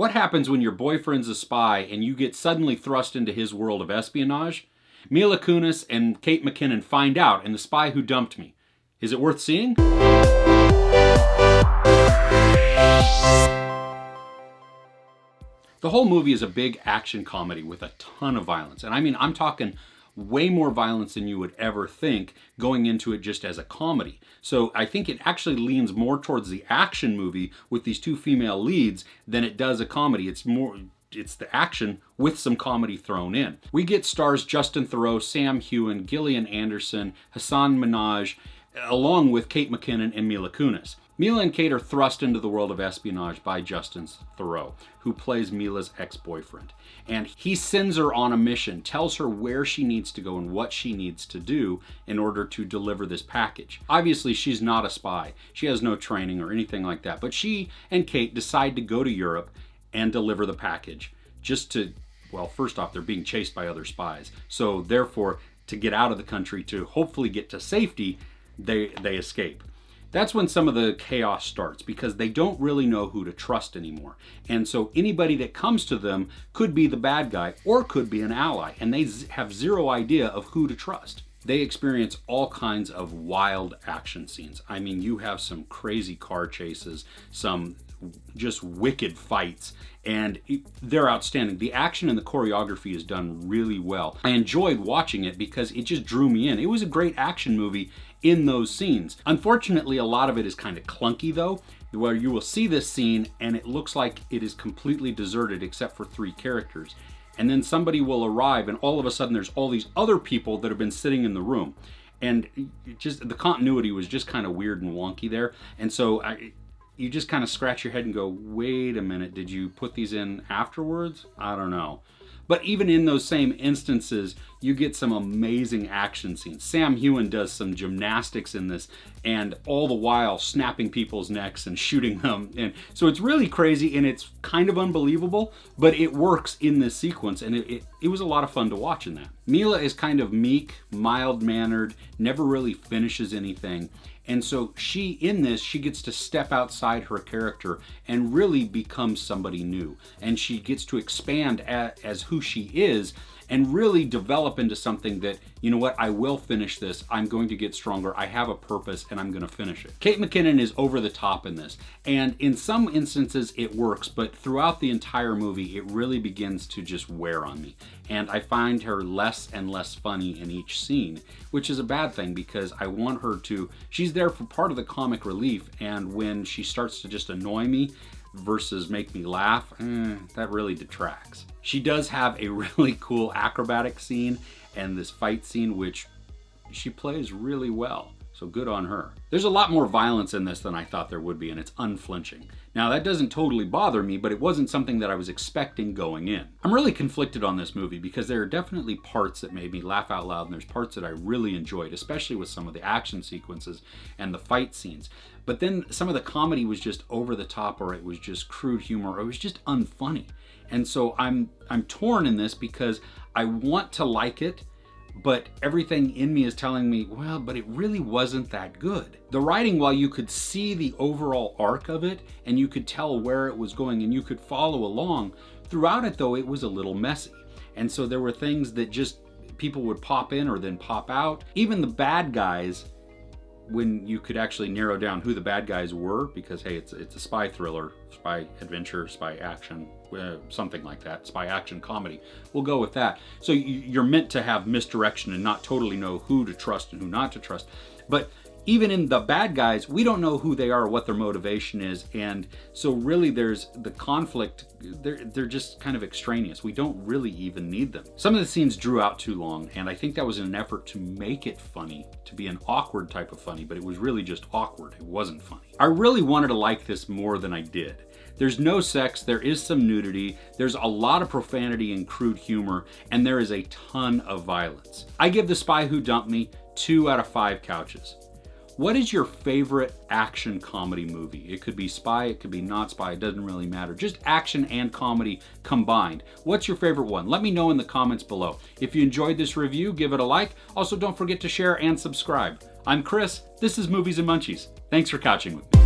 What happens when your boyfriend's a spy and you get suddenly thrust into his world of espionage? Mila Kunis and Kate McKinnon find out in The Spy Who Dumped Me. Is it worth seeing? The whole movie is a big action comedy with a ton of violence. And I mean, I'm talking way more violence than you would ever think going into it just as a comedy. So I think it actually leans more towards the action movie with these two female leads than it does a comedy. It's the action with some comedy thrown in. We get stars Justin Theroux, Sam Heughan, Gillian Anderson, Hassan Minhaj, along with Kate McKinnon and Mila Kunis. Mila and Kate are thrust into the world of espionage by Justin Theroux, who plays Mila's ex-boyfriend. And he sends her on a mission, tells her where she needs to go and what she needs to do in order to deliver this package. Obviously, she's not a spy. She has no training or anything like that. But she and Kate decide to go to Europe and deliver the package. Just to, well, first off, they're being chased by other spies. So therefore, to get out of the country, to hopefully get to safety, they escape. That's when some of the chaos starts because they don't really know who to trust anymore. And so anybody that comes to them could be the bad guy or could be an ally, and they have zero idea of who to trust. They experience all kinds of wild action scenes. I mean, you have some crazy car chases, some just wicked fights, and they're outstanding. The action and the choreography is done really well. I enjoyed watching it because it just drew me in. It was a great action movie in those scenes. Unfortunately, a lot of it is kind of clunky though, where you will see this scene and it looks like it is completely deserted except for 3 characters. And then somebody will arrive and all of a sudden there's all these other people that have been sitting in the room. And just the continuity was just kind of weird and wonky there. And so you just kind of scratch your head and go, wait a minute, did you put these in afterwards? I don't know. But even in those same instances, you get some amazing action scenes. Sam Heughan does some gymnastics in this, and all the while snapping people's necks and shooting them. And so it's really crazy and it's kind of unbelievable, but it works in this sequence, and it was a lot of fun to watch in that. Mila is kind of meek, mild-mannered, never really finishes anything. And so she gets to step outside her character and really become somebody new. And she gets to expand as who she is and really develop into something that, you know what, I will finish this. I'm going to get stronger. I have a purpose and I'm going to finish it. Kate McKinnon is over the top in this. And in some instances it works, but throughout the entire movie, it really begins to just wear on me. And I find her less and less funny in each scene, which is a bad thing because I want her to, she's there for part of the comic relief. And when she starts to just annoy me versus make me laugh, that really detracts. She does have a really cool acrobatic scene and this fight scene, which she plays really well. So good on her. There's a lot more violence in this than I thought there would be, and it's unflinching. Now that doesn't totally bother me, but it wasn't something that I was expecting going in. I'm really conflicted on this movie because there are definitely parts that made me laugh out loud, and there's parts that I really enjoyed, especially with some of the action sequences and the fight scenes. But then some of the comedy was just over the top, or it was just crude humor, or it was just unfunny. And so I'm torn in this because I want to like it, but everything in me is telling me, well, but it really wasn't that good. The writing, while you could see the overall arc of it and you could tell where it was going and you could follow along, throughout it though, it was a little messy. And so there were things that just people would pop in or then pop out. Even the bad guys, when you could actually narrow down who the bad guys were, because hey, it's a spy thriller, spy adventure, spy action, something like that, spy action comedy. We'll go with that. So you're meant to have misdirection and not totally know who to trust and who not to trust. But even in the bad guys, we don't know who they are or what their motivation is. And so really there's the conflict, they're just kind of extraneous. We don't really even need them. Some of the scenes drew out too long, and I think that was an effort to make it funny, to be an awkward type of funny, but it was really just awkward. It wasn't funny. I really wanted to like this more than I did. There's no sex, there is some nudity, there's a lot of profanity and crude humor, and there is a ton of violence. I give The Spy Who Dumped Me 2 out of 5 couches. What is your favorite action comedy movie? It could be spy, it could be not spy, it doesn't really matter. Just action and comedy combined. What's your favorite one? Let me know in the comments below. If you enjoyed this review, give it a like. Also, don't forget to share and subscribe. I'm Chris, this is Movies and Munchies. Thanks for couching with me.